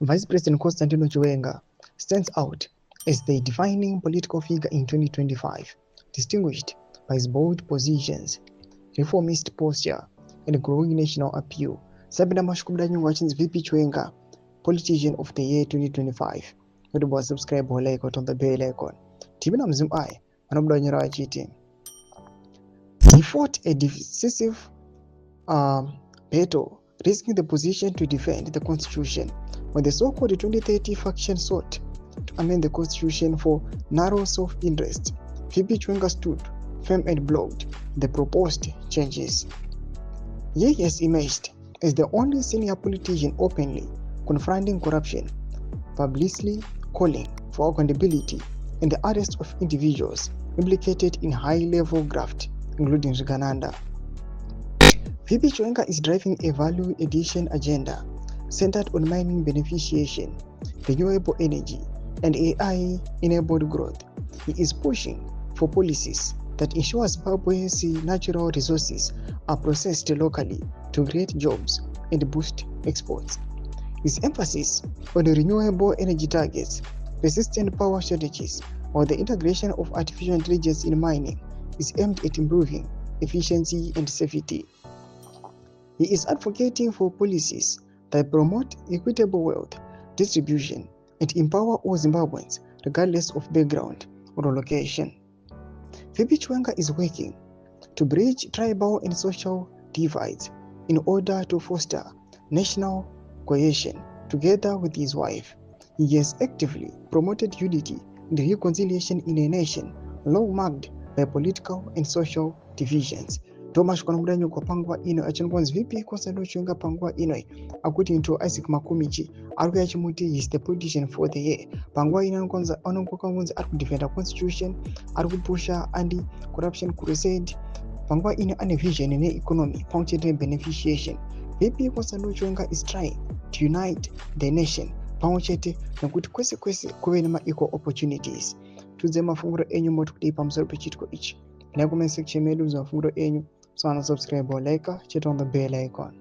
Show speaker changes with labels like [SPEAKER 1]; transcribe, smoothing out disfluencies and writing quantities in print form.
[SPEAKER 1] Vice President Constantino Chiwenga stands out as the defining political figure in 2025, distinguished by his bold positions, reformist posture, and growing national appeal. Sabina Mashkumdanyu watching VP Chiwenga, politician of the year 2025. Whether was subscribe or like on the bell icon. Tibina Mzimai, Manobdanyara cheating. He fought a decisive battle, risking the position to defend the constitution when the so-called 2030 faction sought to amend the constitution for narrow self-interest. VP Chiwenga stood firm and blocked the proposed changes. He has emerged as the only senior politician openly confronting corruption, publicly calling for accountability and the arrest of individuals implicated in high-level graft, including Rigananda. VP Chiwenga is driving a value addition agenda centered on mining beneficiation, renewable energy, and AI-enabled growth. He is pushing for policies that ensure Zimbabwe's natural resources are processed locally to create jobs and boost exports. His emphasis on renewable energy targets, persistent power strategies, or the integration of artificial intelligence in mining is aimed at improving efficiency and safety. He is advocating for policies that promote equitable wealth distribution and empower all Zimbabweans regardless of background or location. VP Chiwenga is working to bridge tribal and social divides in order to foster national cohesion. Together with his wife, he has actively promoted unity and reconciliation in a nation long marked by political and social divisions. Thomas Konamdanyo kwa pangwa ino achingonzi VP Constantino Chiwenga pangwa ino according to Isaac Makumichi Aruya Chimuti is the politician for the year. Pangwa ino anongokangonzi defend constitution, pusha anti-corruption crusade. Pangwa ino ane vision in economy, punctuated beneficiation. VP Constantino Chiwenga is trying to unite the nation. Pamwechete nokuti kwese kuve equal opportunities. Tuze mafunguro enyu moto kuti pamusoro pechitiko ichi. Na comment section medu za mafunguro enyu. So subscribe or like, hit on the bell icon.